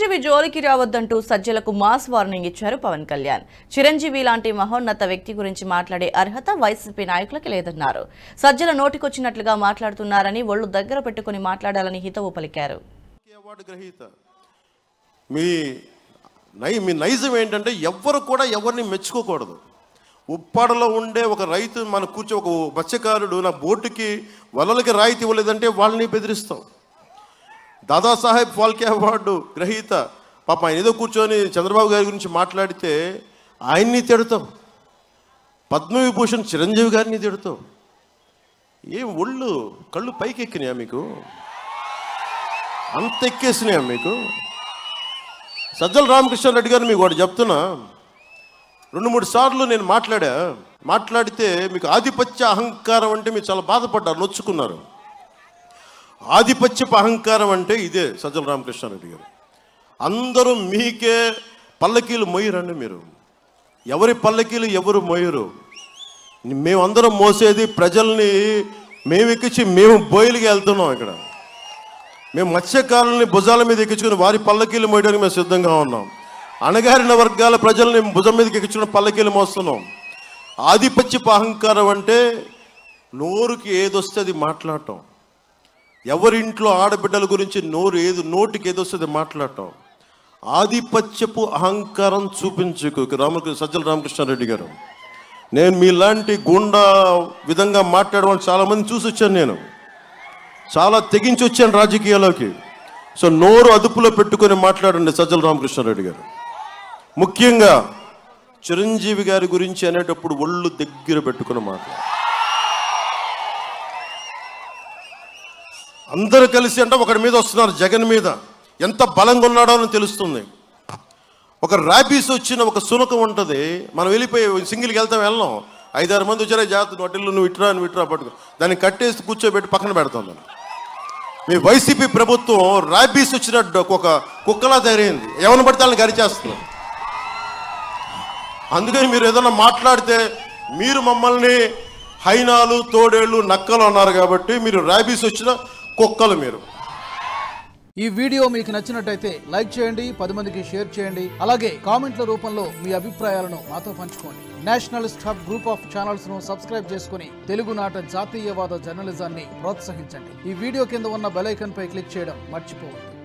చిరంజీవి జోలికి రావద్దంటూ సజ్జలకు mass warning ఇచ్చారు పవన్ కళ్యాణ్. చిరంజీవి లాంటి మహోన్నత వ్యక్తి గురించి మాట్లాడే అర్హత వైసీపీ నాయకులకు లేదన్నారు. సజ్జల నోటికొచ్చినట్లుగా మాట్లాడుతున్నారని ఒళ్ళు దగ్గర పెట్టుకుని మాట్లాడాలని హితవు పలికారు. మీ నైజం ఏంటంటే ఎవ్వరు కూడా ఎవరిని మెచ్చుకోకూడదు. ఉప్పాడలో ఉండే ఒక రైతు మన కూర్చో ఒక మత్స్యకారుడు నా బోటుకి వలలకి రాయితీ ఇవ్వలేదంటే వాళ్ళని బెదిరిస్తాం. దాదాసాహెబ్ ఫాల్కే అవార్డు గ్రహీత పాప ఆయన ఏదో కూర్చొని చంద్రబాబు గారి గురించి మాట్లాడితే ఆయన్ని తిడతాం. పద్మవిభూషణ్ చిరంజీవి గారిని తిడతాం. ఏం ఒళ్ళు కళ్ళు పైకి ఎక్కినాయా మీకు? అంత ఎక్కేసినాయా మీకు? సజ్జల రామకృష్ణారెడ్డి గారు మీకు ఒకటి చెప్తున్నా, 2-3 సార్లు నేను మాట్లాడితే మీకు ఆధిపత్య అహంకారం అంటే మీరు చాలా బాధపడ్డారు, నొచ్చుకున్నారు. ఆధిపత్యపు అహంకారం అంటే ఇదే సజ్జల రామకృష్ణారెడ్డి గారు. అందరూ మీకే పల్లకీలు మోయరండి. మీరు ఎవరి పల్లకీలు ఎవరు మోయరు. మేమందరం మోసేది ప్రజల్ని మేము ఎక్కించి మేము బోయిలకి వెళ్తున్నాం. ఇక్కడ మేము మత్స్యకారులని భుజాల మీద ఎక్కించుకుని వారి పల్లకీలు మోయడానికి మేము సిద్ధంగా ఉన్నాం. అణగారిన వర్గాల ప్రజల్ని భుజం మీదకి ఎక్కించుకుని పల్లకీలు మోస్తున్నాం. ఆధిపత్యపు అహంకారం అంటే నోరుకి ఏదొస్తే అది మాట్లాడటం. ఎవరింట్లో ఆడబిడ్డల గురించి నోటికి ఏదొస్తుంది మాట్లాడటం. ఆధిపత్యపు అహంకారం చూపించుకు సజ్జల రామకృష్ణారెడ్డి గారు. నేను మీలాంటి గుండా విధంగా మాట్లాడమని చాలామంది చూసి వచ్చాను. నేను చాలా తెగించి వచ్చాను రాజకీయాల్లోకి. సో నోరు అదుపులో పెట్టుకొని మాట్లాడండి సజ్జల రామకృష్ణారెడ్డి గారు. ముఖ్యంగా చిరంజీవి గారి గురించి అనేటప్పుడు ఒళ్ళు దగ్గర పెట్టుకుని మాట్లాడు. అందరూ కలిసి అంటే ఒకరి మీద వస్తున్నారు, జగన్ మీద ఎంత బలంగా ఉన్నాడో అని తెలుస్తుంది. ఒక ర్యాబీస్ వచ్చిన ఒక సునకం ఉంటుంది, మనం వెళ్ళిపోయి సింగిల్కి వెళ్ళం. 5-6 మంది వచ్చారే జాగ్రత్త నోటిల్లు నువ్వు ఇట్రా పట్టుకో, దాన్ని కట్టేసి కూర్చోబెట్టి పక్కన పెడతాం. మీ వైసీపీ ప్రభుత్వం ర్యాబీస్ వచ్చిన ఒక కుక్కలా తయారైంది, ఎవరిని పడితే వాళ్ళని గరిచేస్తుంది. అందుకని మీరు ఏదైనా మాట్లాడితే మీరు మమ్మల్ని హైనాలు తోడేళ్ళు నక్కలు అన్నారు కాబట్టి మీరు ర్యాబీస్ వచ్చిన కుక్కలు మీరు. ఈ వీడియో మీకు నచ్చినట్టయితే లైక్ చేయండి, 10 మందికి షేర్ చేయండి. అలాగే కామెంట్ల రూపంలో మీ అభిప్రాయాలను మాతో పంచుకోండి. Nationalist hub group of channels ను సబ్స్క్రైబ్ చేసుకుని తెలుగునాట జాతీయవాద జర్నలిజాన్ని ప్రోత్సహించండి. ఈ వీడియో కింద ఉన్న బెల్ ఐకాన్ పై క్లిక్ చేయడం మర్చిపోవద్దు.